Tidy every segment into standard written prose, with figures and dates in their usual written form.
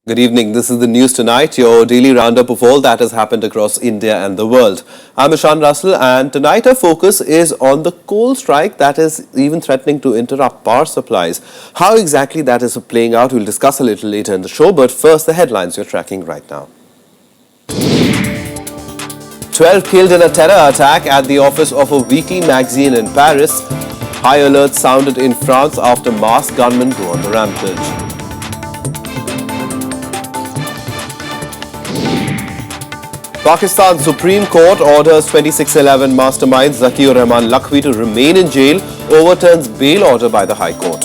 Good evening. This is the news tonight, your daily roundup of all that has happened across India and the world. I'm Ishan Russell, and tonight our focus is on the coal strike that is even threatening to interrupt power supplies. How exactly that is playing out, we'll discuss a little later in the show, but first the headlines you're tracking right now. 12 killed in a terror attack at the office of a weekly magazine in Paris. High alert sounded in France after masked gunmen go on the rampage. Pakistan Supreme Court orders 2611 mastermind Zakir Rahman Lakhvi to remain in jail, overturns bail order by the High Court.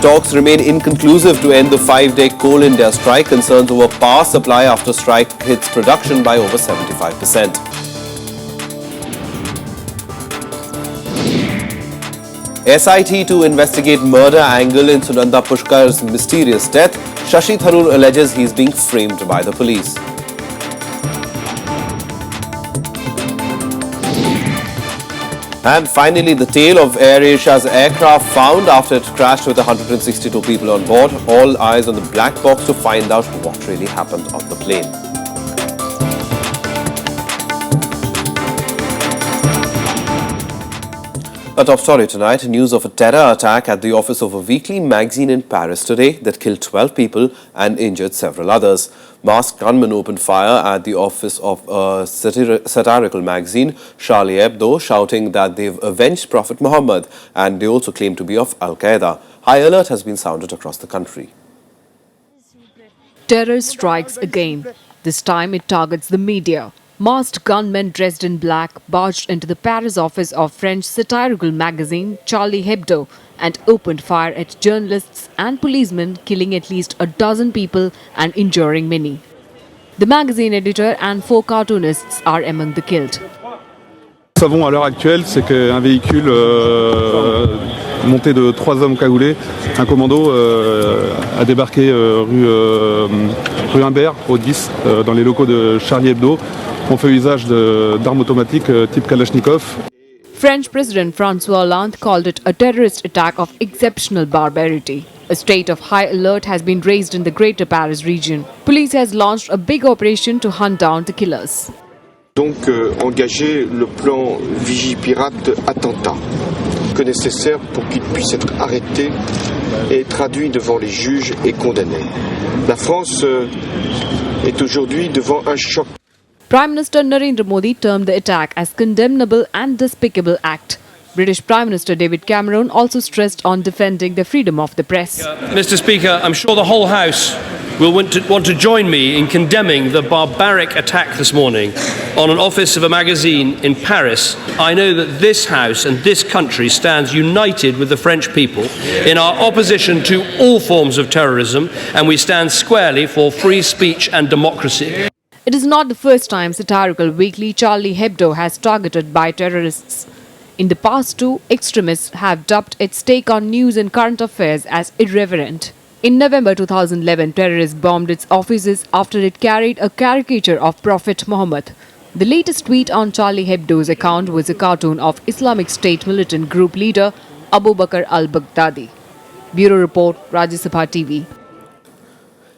Talks remain inconclusive to end the 5-day Coal India strike. Concerns over power supply after strike hits production by over 75%. SIT to investigate murder angle in Sunanda Pushkar's mysterious death. Shashi Tharoor alleges he is being framed by the police. And finally, the tale of AirAsia's aircraft found after it crashed with 162 people on board. All eyes on the black box to find out what really happened on the plane. A top story tonight, news of a terror attack at the office of a weekly magazine in Paris today that killed 12 people and injured several others. Masked gunmen opened fire at the office of a satirical magazine, Charlie Hebdo, shouting that they've avenged Prophet Muhammad, and they also claim to be of Al-Qaeda. High alert has been sounded across the country. Terror strikes again. This time it targets the media. Masked gunmen dressed in black barged into the Paris office of French satirical magazine Charlie Hebdo and opened fire at journalists and policemen, killing at least a dozen people and injuring many. The magazine editor and 4 cartoonists are among the killed. Ce que nous savons à l'heure actuelle, c'est qu'un véhicule monté de 3 hommes cagoulés, un commando, a débarqué rue Imbert, au 10, dans les locaux de Charlie Hebdo. On fait usage d'armes automatiques type Kalachnikov. French President François Hollande called it a terrorist attack of exceptional barbarity. A state of high alert has been raised in the Greater Paris region. Police has launched a big operation to hunt down the killers. Donc engager le plan Vigipirate attentat, que nécessaire pour qu'il puisse être arrêté et traduit devant les juges et condamné. La France est aujourd'hui devant un choc. Prime Minister Narendra Modi termed the attack as condemnable and despicable act. British Prime Minister David Cameron also stressed on defending the freedom of the press. Mr. Speaker, I'm sure the whole House will want to join me in condemning the barbaric attack this morning on an office of a magazine in Paris. I know that this House and this country stands united with the French people in our opposition to all forms of terrorism, and we stand squarely for free speech and democracy. It is not the first time satirical weekly Charlie Hebdo has targeted by terrorists. In the past too, extremists have dubbed its take on news and current affairs as irreverent. In November 2011, terrorists bombed its offices after it carried a caricature of Prophet Muhammad. The latest tweet on Charlie Hebdo's account was a cartoon of Islamic State militant group leader Abu Bakr al-Baghdadi. Bureau Report, Rajya Sabha TV.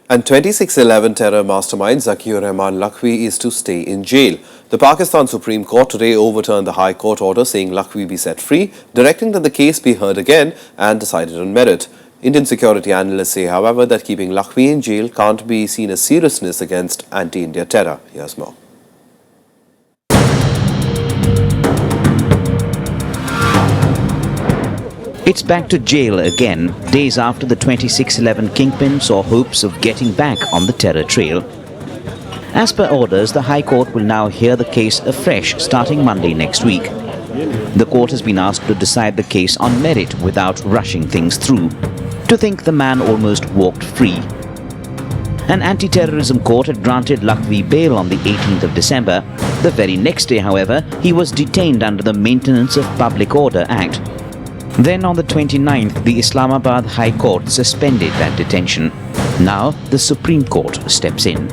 And 2611 terror mastermind Zakir Rahman Lakhvi is to stay in jail. The Pakistan Supreme Court today overturned the High Court order saying Lakhvi be set free, directing that the case be heard again and decided on merit. Indian security analysts say, however, that keeping Lakhvi in jail can't be seen as seriousness against anti-India terror. Here's more. It's back to jail again, days after the 2611 kingpin saw hopes of getting back on the terror trail. As per orders, the High Court will now hear the case afresh starting Monday next week. The court has been asked to decide the case on merit without rushing things through. To think the man almost walked free. An anti-terrorism court had granted Lakhvi bail on the 18th of December. The very next day, however, he was detained under the Maintenance of Public Order Act. Then on the 29th, the Islamabad High Court suspended that detention. Now the Supreme Court steps in.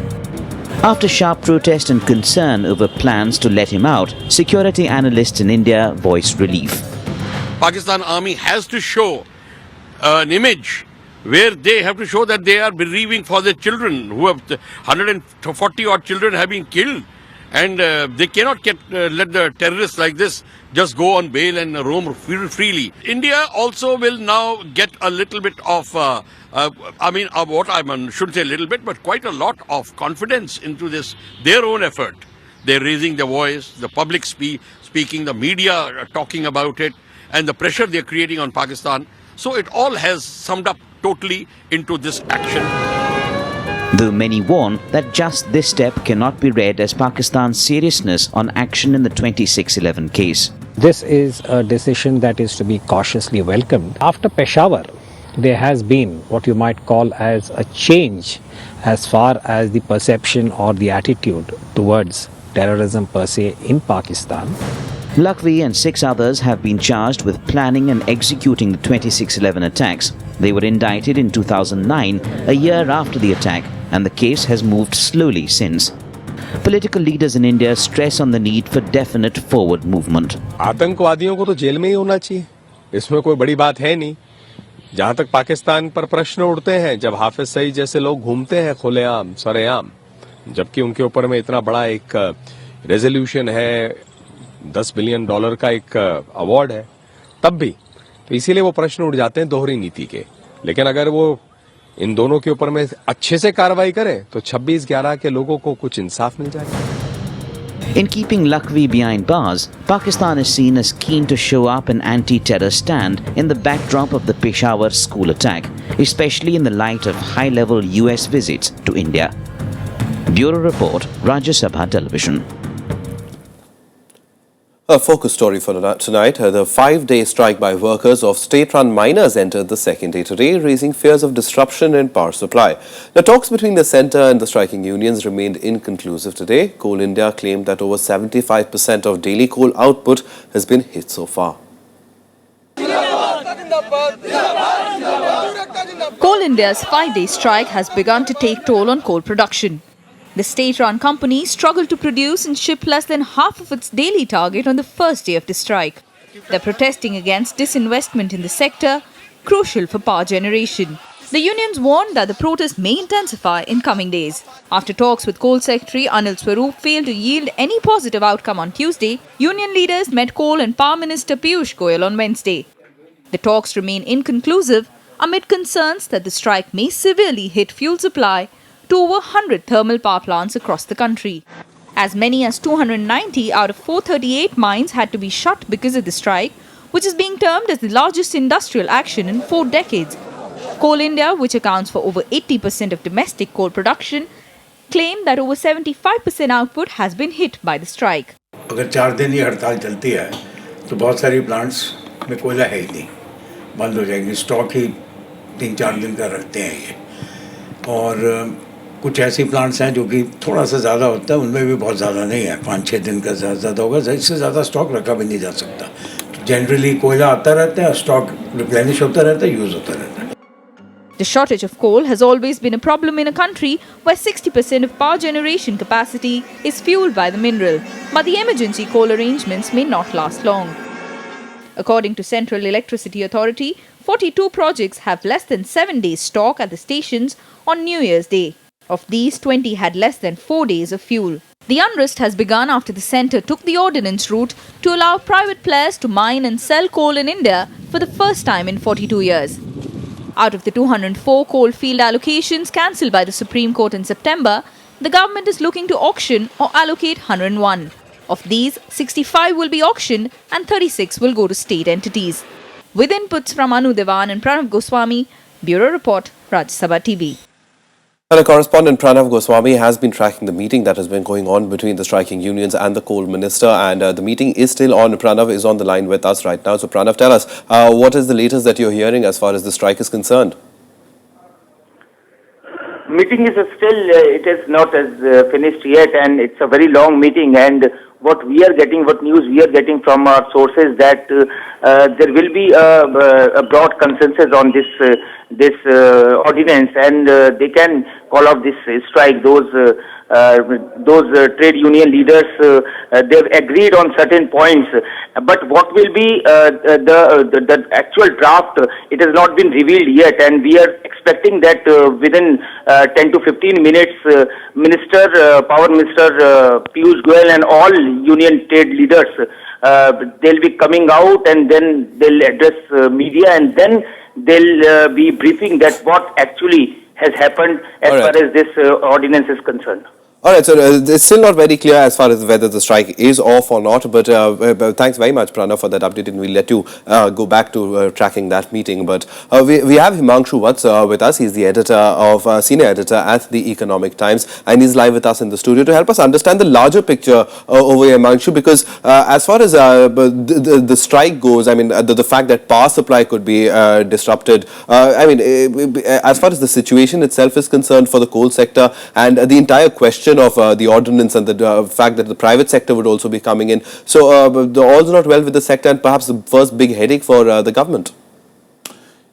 After sharp protest and concern over plans to let him out, security analysts in India voiced relief. Pakistan Army has to show an image where they have to show that they are bereaving for their children, who have 140 odd children have been killed, and they cannot let the terrorists like this just go on bail and roam freely. India also will now get a little bit of, shouldn't say a little bit, but quite a lot of confidence into this, their own effort. They're raising their voice, the public speaking, the media are talking about it, and the pressure they're creating on Pakistan. So it all has summed up totally into this action. Though many warn that just this step cannot be read as Pakistan's seriousness on action in the 2611 case. This is a decision that is to be cautiously welcomed. After Peshawar, there has been what you might call as a change as far as the perception or the attitude towards terrorism per se in Pakistan. Lakhvi and 6 others have been charged with planning and executing the 2611 attacks. They were indicted in 2009, a year after the attack, and the case has moved slowly since. Political leaders in India stress on the need for definite forward movement. आतंकवादियों को तो jail में ही होना चाहिए, इसमें कोई बड़ी बात है नहीं। जहां तक पाकिस्तान पर प्रश्न उठते हैं, जब हाफिज सईद जैसे लोग घूमते हैं खुलेआम सरेआम, जबकि उनके ऊपर में इतना बड़ा एक रेजोल्यूशन है, $10 बिलियन का एक अवार्ड है, तब भी तो इसीलिए वो प्रश्न उठ जाते हैं दोहरी नीति के। लेकिन अगर वो इन दोनों के ऊपर में अच्छे से कार्रवाई करें तो 26/11 के लोगों को कुछ इंसाफ मिल जाएगा। In keeping Lakhvi behind bars, Pakistan is seen as keen to show up an anti-terror stand in the backdrop of the Peshawar school attack, especially in the light of high-level US visits to India. Bureau Report, Rajya Sabha Television. A focus story for tonight. The 5-day strike by workers of state-run miners entered the second day today, raising fears of disruption in power supply. The talks between the centre and the striking unions remained inconclusive today. Coal India claimed that over 75% of daily coal output has been hit so far. Coal India's 5-day strike has begun to take toll on coal production. The state-run company struggled to produce and ship less than half of its daily target on the first day of the strike. They're protesting against disinvestment in the sector, crucial for power generation. The unions warned that the protest may intensify in coming days. After talks with Coal Secretary Anil Swarup failed to yield any positive outcome on Tuesday, union leaders met Coal and Power Minister Piyush Goyal on Wednesday. The talks remain inconclusive amid concerns that the strike may severely hit fuel supply to over 100 thermal power plants across the country. As many as 290 out of 438 mines had to be shut because of the strike, which is being termed as the largest industrial action in 4 decades. Coal India, which accounts for over 80% of domestic coal production, claimed that over 75% output has been hit by the strike. अगर 4 दिन ये हड़ताल चलती है तो बहुत सारी plants में कोयला है ही नहीं, बंद हो जाएंगे। स्टॉक ही 3-4 दिन का रखते हैं ये, और कुछ ऐसी प्लांट्स हैं जो कि थोड़ा सा ज़्यादा होता है, उनमें भी बहुत ज़्यादा नहीं है, 5-6 दिन का ज़्यादा होगा, इससे ज़्यादा स्टॉक रखा भी नहीं जा सकता। जनरली कोयला आता रहता है, स्टॉक रिप्लेनिश होता रहता है, यूज़ होता रहता है। The shortage of coal has always been a problem in a country where 60% of power generation capacity is fueled by the mineral, but the emergency coal arrangements may not last long. According to Central Electricity Authority, 42 projects have less than 7 days stock at the stations on New Year's Day. Of these, 20 had less than 4 days of fuel. The unrest has begun after the centre took the ordinance route to allow private players to mine and sell coal in India for the first time in 42 years. Out of the 204 coal field allocations cancelled by the Supreme Court in September, the government is looking to auction or allocate 101. Of these, 65 will be auctioned and 36 will go to state entities. With inputs from Anu Devan and Pranav Goswami, Bureau Report, Rajya Sabha TV. And our correspondent Pranav Goswami has been tracking the meeting that has been going on between the striking unions and the coal minister, and the meeting is still on. Pranav is on the line with us right now. So Pranav, tell us, what is the latest that you're hearing as far as the strike is concerned? Meeting is still, it is not as finished yet, and it's a very long meeting, and what we are getting, what news we are getting from our sources, that there will be a broad consensus on this ordinance, and they can call off this strike, those those trade union leaders, they've agreed on certain points. But what will be the actual draft? It has not been revealed yet, and we are expecting that within 10 to 15 minutes, Power Minister Piyush Goyal and all union trade leaders, they'll be coming out, and then they'll address media, and then they'll be briefing that what actually has happened as far as this ordinance is concerned. All right, so it's still not very clear as far as whether the strike is off or not, but thanks very much, Pranav, for that update, and we'll let you go back to tracking that meeting. But we have Himanshu Vats with us. He's the senior editor at the Economic Times, and he's live with us in the studio to help us understand the larger picture over here, Himanshu, because as far as the strike goes, I mean, the fact that power supply could be disrupted, I mean, as far as the situation itself is concerned for the coal sector and the entire question of the ordinance and the fact that the private sector would also be coming in. So the all's not well with the sector, and perhaps the first big headache for the government.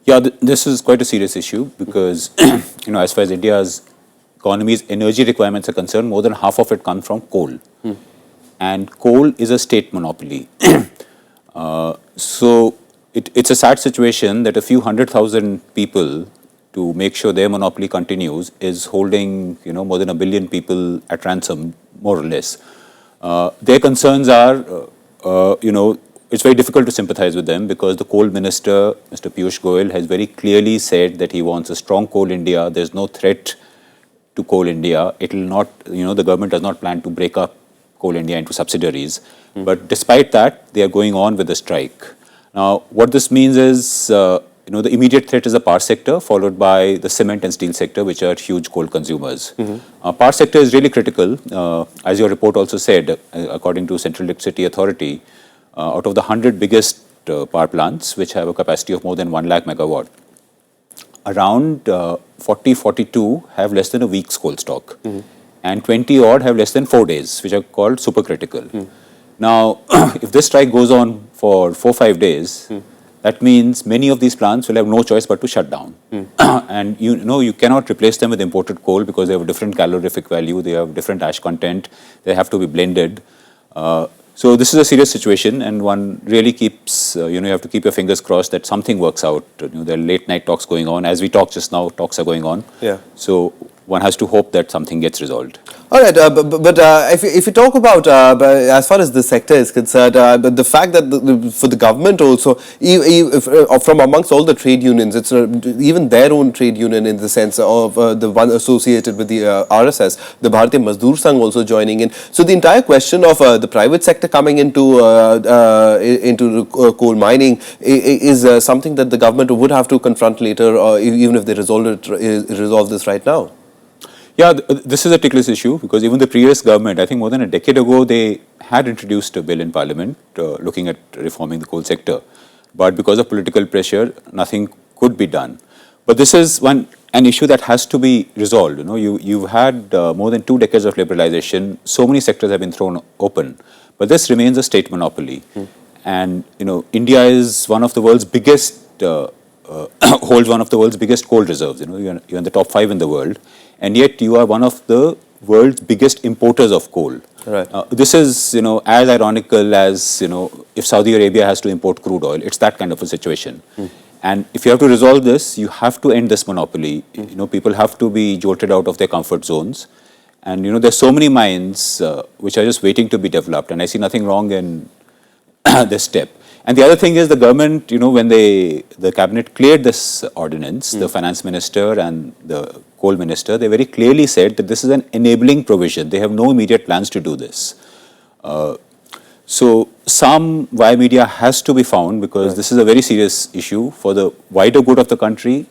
Yeah, this is quite a serious issue because, as far as India's economy's energy requirements are concerned, more than half of it comes from coal. And coal is a state monopoly. So it's a sad situation that a few 100,000 people, to make sure their monopoly continues, is holding more than 1 billion people at ransom, more or less. Their concerns are, it's very difficult to sympathize with them because the coal minister, Mr. Piyush Goyal, has very clearly said that he wants a strong coal India. There's no threat to coal India. It will not, the government does not plan to break up coal India into subsidiaries. But despite that, they are going on with the strike. Now, what this means is, the immediate threat is the power sector, followed by the cement and steel sector, which are huge coal consumers. Power sector is really critical. As your report also said, according to Central Electricity Authority, out of the 100 biggest power plants, which have a capacity of more than 1 lakh megawatt, around 42 have less than a week's coal stock, and 20 odd have less than 4 days, which are called supercritical. Now, if this strike goes on for 4-5 days, that means many of these plants will have no choice but to shut down. And you cannot replace them with imported coal because they have a different calorific value, they have different ash content, they have to be blended. So this is a serious situation, and one really keeps, you have to keep your fingers crossed that something works out. There are late night talks going on. As we talk just now, talks are going on. Yeah. So one has to hope that something gets resolved. All right, but if you talk about, as far as the sector is concerned, the fact that for the government also, from amongst all the trade unions, it's even their own trade union in the sense of the one associated with the RSS, the Bhartiya Mazdoor Sangh also joining in. So the entire question of the private sector coming into coal mining is something that the government would have to confront later, or even if they resolve this right now. Yeah, this is a ticklish issue because even the previous government, I think more than a decade ago, they had introduced a bill in Parliament looking at reforming the coal sector. But because of political pressure, nothing could be done. But this is an issue that has to be resolved. You've had more than 2 decades of liberalization. So many sectors have been thrown open. But this remains a state monopoly. And, India is one of the world's biggest, holds one of the world's biggest coal reserves. You're in the top 5 in the world. And yet you are one of the world's biggest importers of coal. Right. This is, as ironical as, if Saudi Arabia has to import crude oil. It's that kind of a situation. And if you have to resolve this, you have to end this monopoly. People have to be jolted out of their comfort zones. And, there's so many mines which are just waiting to be developed. And I see nothing wrong in this step. And the other thing is the government, when the cabinet cleared this ordinance, the finance minister and the coal minister, they very clearly said that this is an enabling provision. They have no immediate plans to do this. So some wire media has to be found because this is a very serious issue for the wider good of the country.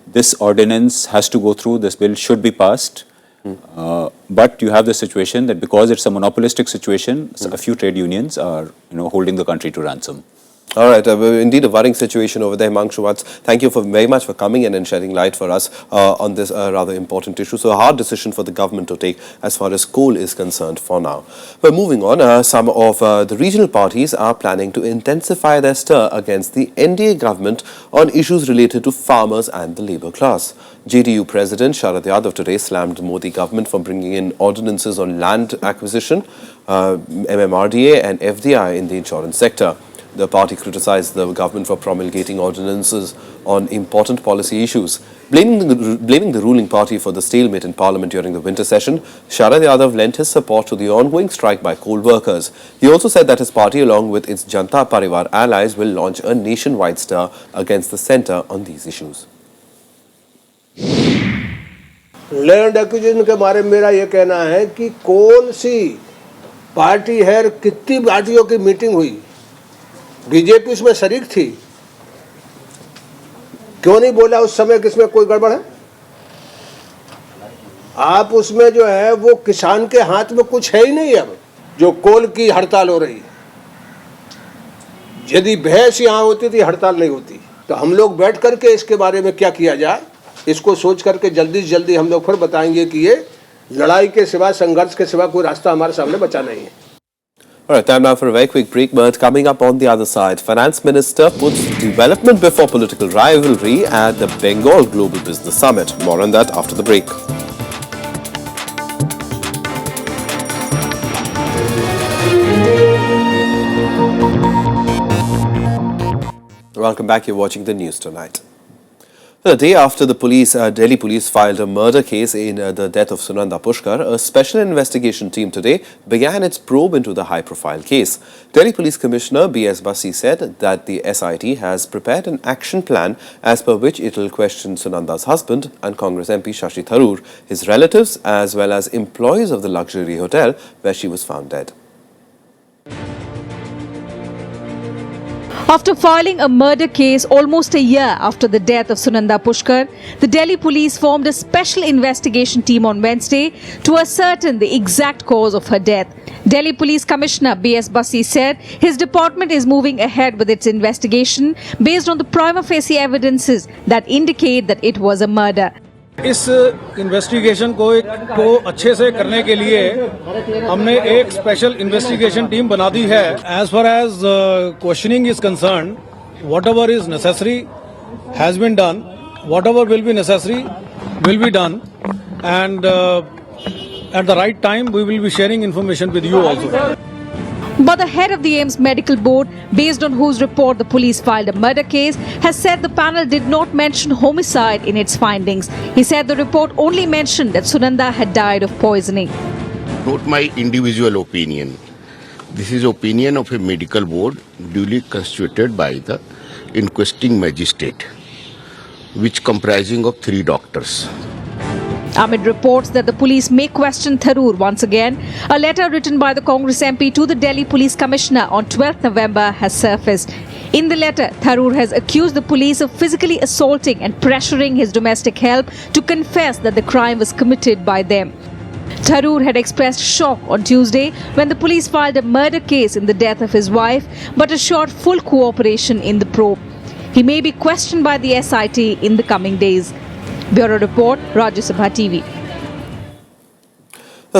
This ordinance has to go through. This bill should be passed. But you have the situation that because it's a monopolistic situation, a few trade unions are holding the country to ransom. All right, indeed a worrying situation over there, Himanshu. Thank you very much for coming in and shedding light for us on this rather important issue. So a hard decision for the government to take as far as coal is concerned for now. But moving on, some of the regional parties are planning to intensify their stir against the NDA government on issues related to farmers and the labour class. JDU President Sharad Yadav today slammed the Modi government for bringing in ordinances on land acquisition, MMRDA and FDI in the insurance sector. The party criticized the government for promulgating ordinances on important policy issues. Blaming the ruling party for the stalemate in parliament during the winter session, Sharad Yadav lent his support to the ongoing strike by coal workers. He also said that his party, along with its Janta Parivar allies, will launch a nationwide stir against the centre on these issues. Land acquisition के बारे में मेरा ये कहना है कि कौन सी party है, कितनी पार्टियों की मीटिंग हुई, बीजेपी उसमें शरीक थी, क्यों नहीं बोला उस समय किसमें कोई गड़बड़ है? आप उसमें जो है वो किसान के हाथ में कुछ है ही नहीं। अब जो कोल की हड़ताल हो रही है, यदि बहस यहाँ होती थी हड़ताल नहीं होती। तो हम लोग बैठ करके इसके बारे में क्या किया जाए, इसको सोच करके जल्दी से जल्दी हम लोग फिर बताएंगे कि ये लड़ाई के सिवा, संघर्ष के सिवा कोई रास्ता हमारे सामने बचा नहीं है। All right, time now for a very quick break, but coming up on the other side, Finance Minister puts development before political rivalry at the Bengal Global Business Summit. More on that after the break. Welcome back. You're watching the news tonight. The day after the Delhi police filed a murder case in the death of Sunanda Pushkar, a special investigation team today began its probe into the high-profile case. Delhi Police Commissioner B.S. Basi said that the SIT has prepared an action plan as per which it will question Sunanda's husband and Congress MP Shashi Tharoor, his relatives as well as employees of the luxury hotel where she was found dead. After filing a murder case almost a year after the death of Sunanda Pushkar, the Delhi police formed a special investigation team on Wednesday to ascertain the exact cause of her death. Delhi Police Commissioner B.S. Basi said his department is moving ahead with its investigation based on the prima facie evidences that indicate that it was a murder. इस investigation को अच्छे से करने के लिए हमने एक special investigation team बना दी है. As far as questioning is concerned, whatever is necessary has been done, whatever will be necessary will be done, and at the right time we will be sharing information with you also. But the head of the AIIMS Medical Board, based on whose report the police filed a murder case, has said the panel did not mention homicide in its findings. He said the report only mentioned that Sunanda had died of poisoning. Not my individual opinion. This is opinion of a medical board duly constituted by the inquesting magistrate, which comprising of 3 doctors. Amid reports that the police may question Tharoor once again, a letter written by the Congress MP to the Delhi Police Commissioner on 12th November has surfaced. In the letter, Tharoor has accused the police of physically assaulting and pressuring his domestic help to confess that the crime was committed by them. Tharoor had expressed shock on Tuesday when the police filed a murder case in the death of his wife, but assured full cooperation in the probe. He may be questioned by the SIT in the coming days. Bureau Report, Rajya TV.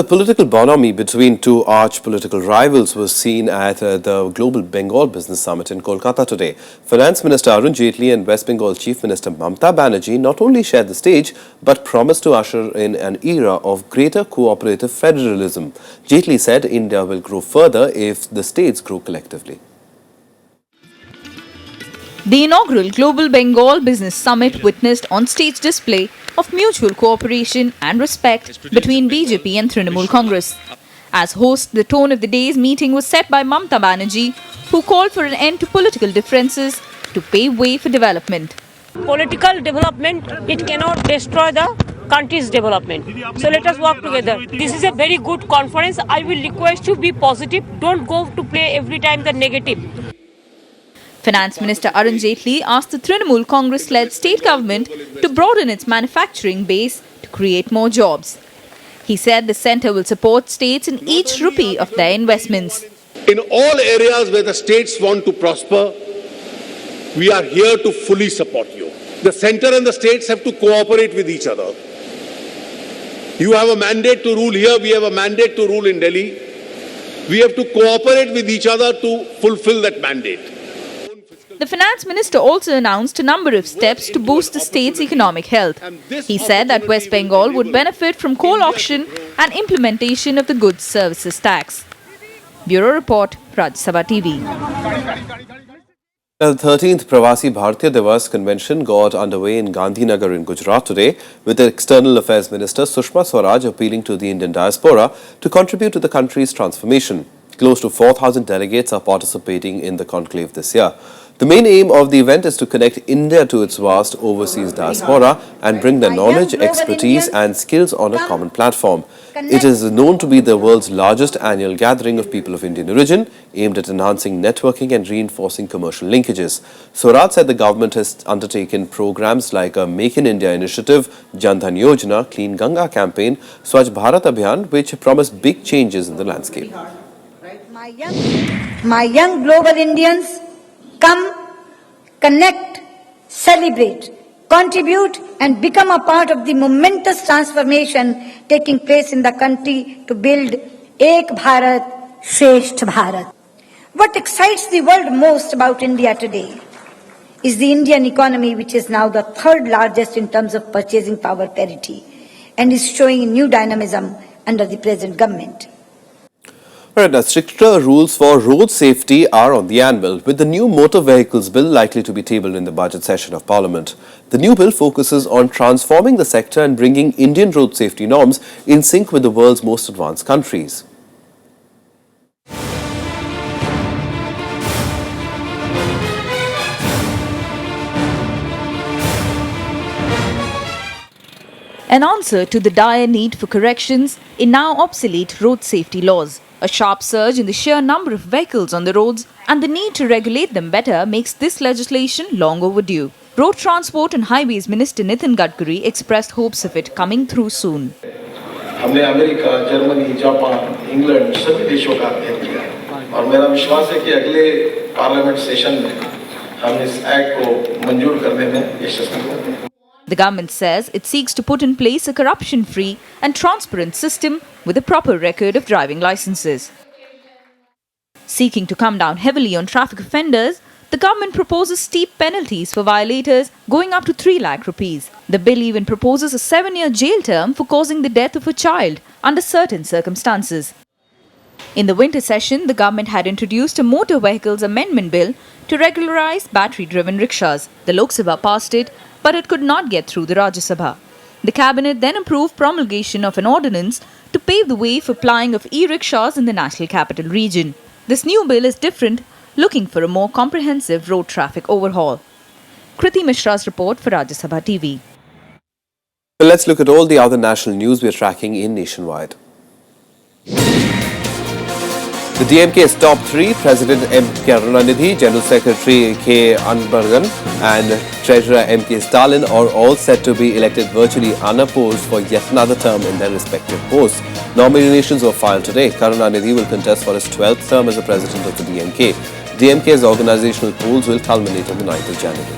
A political bonhomie between two arch political rivals was seen at the Global Bengal Business Summit in Kolkata today. Finance Minister Arun Jaitley and West Bengal Chief Minister Mamta Banerjee not only shared the stage but promised to usher in an era of greater cooperative federalism. Jaitley said India will grow further if the states grow collectively. The inaugural Global Bengal Business Summit witnessed on-stage display of mutual cooperation and respect between BJP and Trinamool Congress. As host, the tone of the day's meeting was set by Mamta Banerjee, who called for an end to political differences to pave way for development. Political development, it cannot destroy the country's development. So let us work together. This is a very good conference. I will request you be positive. Don't go to play every time the negative. Finance Minister Arun Jaitley asked the Trinamool Congress-led state government to broaden its manufacturing base to create more jobs. He said the centre will support states in each rupee of their investments. In all areas where the states want to prosper, we are here to fully support you. The centre and the states have to cooperate with each other. You have a mandate to rule here, we have a mandate to rule in Delhi. We have to cooperate with each other to fulfill that mandate. The finance minister also announced a number of steps to boost the state's economic health. He said that West Bengal would benefit from coal auction and implementation of the goods services tax. Bureau Report, Rajya Sabha TV. The 13th Pravasi Bhartiya Divas convention got underway in Gandhinagar in Gujarat today, with the External Affairs Minister Sushma Swaraj appealing to the Indian diaspora to contribute to the country's transformation. Close to 4,000 delegates are participating in the conclave this year. The main aim of the event is to connect India to its vast overseas diaspora and bring their knowledge, expertise and skills on a common platform. It is known to be the world's largest annual gathering of people of Indian origin, aimed at enhancing networking and reinforcing commercial linkages. Swaraj said the government has undertaken programs like a Make in India initiative, Jan Dhan Yojana, Clean Ganga campaign, Swachh Bharat Abhiyan, which promise big changes in the landscape. My young global Indians, come, connect, celebrate, contribute and become a part of the momentous transformation taking place in the country to build Ek Bharat, Shresth Bharat. What excites the world most about India today is the Indian economy, which is now the third largest in terms of purchasing power parity and is showing new dynamism under the present government. Right, now, stricter rules for road safety are on the anvil, with the new Motor Vehicles Bill likely to be tabled in the budget session of Parliament. The new bill focuses on transforming the sector and bringing Indian road safety norms in sync with the world's most advanced countries. An answer to the dire need for corrections in now obsolete road safety laws. A sharp surge in the sheer number of vehicles on the roads and the need to regulate them better makes this legislation long overdue. Road Transport and Highways Minister Nitin Gadkari expressed hopes of it coming through soon. हमने America, Germany, Japan, England सभी देशों का अध्ययन किया और मेरा विश्वास है कि अगले पार्लियामेंट सेशन में हम इस एक्ट को मंजूर करने में यशस्वी होंगे. The government says it seeks to put in place a corruption-free and transparent system with a proper record of driving licenses. Seeking to come down heavily on traffic offenders, the government proposes steep penalties for violators going up to 3 lakh rupees. The bill even proposes a 7-year jail term for causing the death of a child under certain circumstances. In the winter session, the government had introduced a Motor Vehicles Amendment Bill to regularize battery-driven rickshaws. The Lok Sabha passed it, but it could not get through the Rajya Sabha. The cabinet then approved promulgation of an ordinance to pave the way for plying of e-rickshaws in the National Capital Region. This new bill is different, looking for a more comprehensive road traffic overhaul. Kriti Mishra's report for Rajya Sabha TV. Well, let's look at all the other national news we're tracking in nationwide. The DMK's top 3, President M. Karunanidhi, General Secretary K. Anbargan and Treasurer M. K. Stalin are all set to be elected virtually unopposed for yet another term in their respective posts. Nominations were filed today. Karunanidhi will contest for his 12th term as the President of the DMK. DMK's organizational polls will culminate on the 9th of January.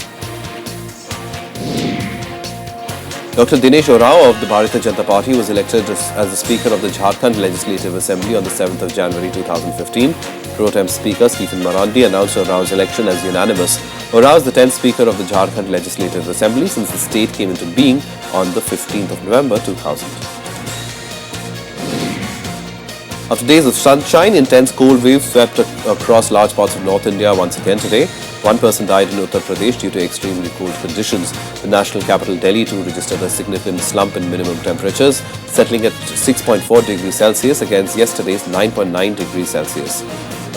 Dr. Dinesh Orao of the Bharatiya Janata Party was elected as the Speaker of the Jharkhand Legislative Assembly on the 7th of January 2015. Pro Tem Speaker Stephen Marandi announced Orao's election as unanimous. Orao is the 10th Speaker of the Jharkhand Legislative Assembly since the state came into being on the 15th of November 2000. After days of sunshine, intense cold waves swept across large parts of North India once again today. One person died in Uttar Pradesh due to extremely cold conditions. The national capital Delhi too registered a significant slump in minimum temperatures, settling at 6.4 degrees Celsius against yesterday's 9.9 degrees Celsius.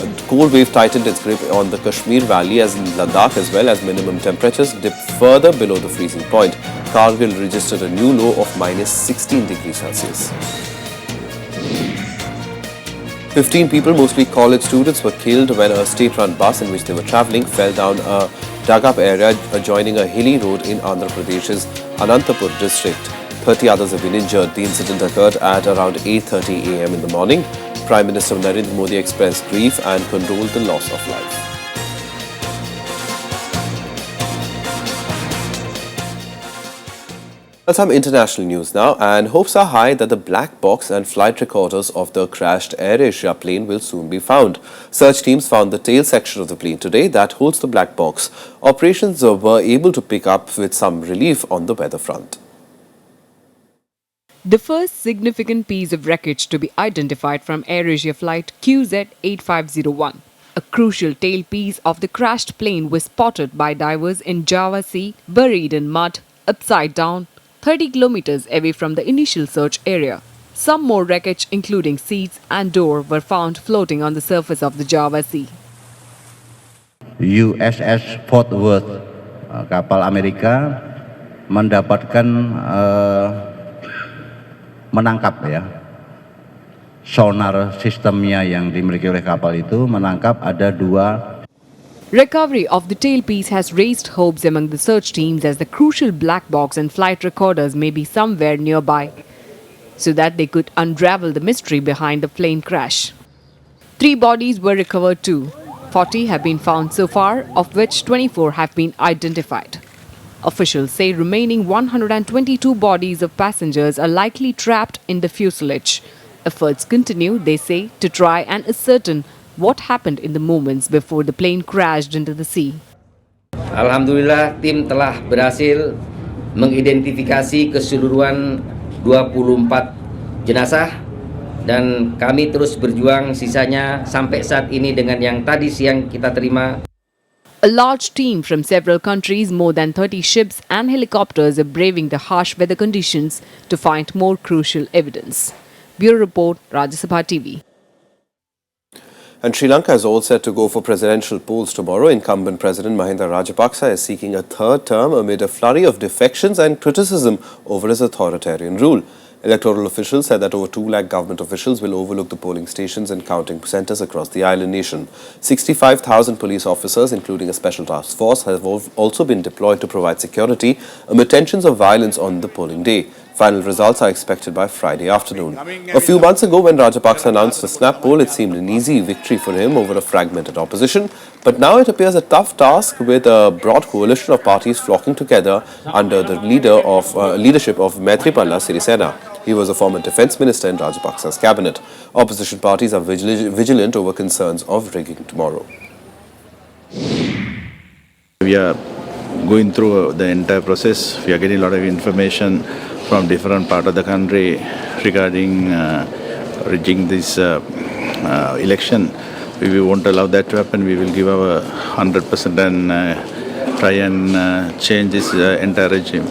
A cold wave tightened its grip on the Kashmir Valley as in Ladakh, as well as minimum temperatures dipped further below the freezing point. Kargil registered a new low of minus 16 degrees Celsius. 15 people, mostly college students, were killed when a state-run bus in which they were travelling fell down a dug-up area adjoining a hilly road in Andhra Pradesh's Anantapur district. 30 others have been injured. The incident occurred at around 8:30 a.m. in the morning. Prime Minister Narendra Modi expressed grief and condoled the loss of life. Some international news now, and hopes are high that the black box and flight recorders of the crashed AirAsia plane will soon be found. Search teams found the tail section of the plane today that holds the black box. Operations were able to pick up with some relief on the weather front. The first significant piece of wreckage to be identified from AirAsia flight QZ8501. A crucial tailpiece of the crashed plane was spotted by divers in Java Sea, buried in mud, upside down, 30 kilometers away from the initial search area. Some more wreckage, including seats and door, were found floating on the surface of the Java Sea. USS Fort Worth, kapal Amerika, mendapatkan menangkap sonar sistemnya yang dimiliki oleh kapal itu menangkap ada 2. Recovery of the tailpiece has raised hopes among the search teams as the crucial black box and flight recorders may be somewhere nearby, so that they could unravel the mystery behind the plane crash. 3 bodies were recovered too. 40 have been found so far, of which 24 have been identified. Officials say remaining 122 bodies of passengers are likely trapped in the fuselage. Efforts continue, they say, to try and ascertain what happened in the moments before the plane crashed into the sea. Alhamdulillah, tim telah berhasil mengidentifikasi keseluruhan 24 jenazah dan kami terus berjuang sisanya sampai saat ini dengan yang tadi siang kita terima. A large team from several countries, more than 30 ships and helicopters are braving the harsh weather conditions to find more crucial evidence. Bureau Report, Rajya Sabha TV. And Sri Lanka is all set to go for presidential polls tomorrow. Incumbent President Mahinda Rajapaksa is seeking a third term amid a flurry of defections and criticism over his authoritarian rule. Electoral officials said that over 2 lakh government officials will overlook the polling stations and counting centres across the island nation. 65,000 police officers, including a special task force, have also been deployed to provide security amid tensions of violence on the polling day. Final results are expected by Friday afternoon. A few months ago, when Rajapaksa announced a snap poll, it seemed an easy victory for him over a fragmented opposition. But now it appears a tough task, with a broad coalition of parties flocking together under the leadership of Maithripala Sirisena. He was a former defence minister in Rajapaksa's cabinet. Opposition parties are vigilant over concerns of rigging tomorrow. We are going through the entire process. We are getting a lot of information from different parts of the country regarding rigging this election. We won't allow that to happen. We will give our 100% and try and change this entire regime.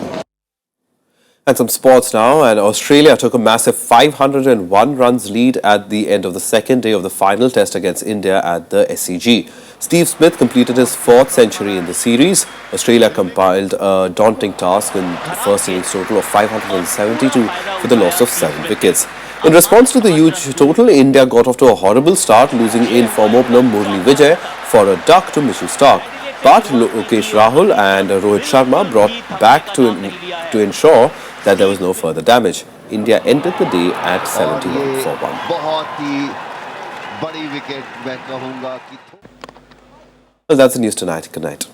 And some sports now, and Australia took a massive 501 runs lead at the end of the second day of the final test against India at the SCG. Steve Smith completed his 4th century in the series. Australia compiled a daunting task in the first innings total of 572 for the loss of 7 wickets. In response to the huge total, India got off to a horrible start, losing in-form opener Murli Vijay for a duck to Mitchell Starc. But Lokesh Rahul and Rohit Sharma brought back to ensure that there was no further damage. India ended the day at 71 for 1. Well, that's the news tonight. Good night.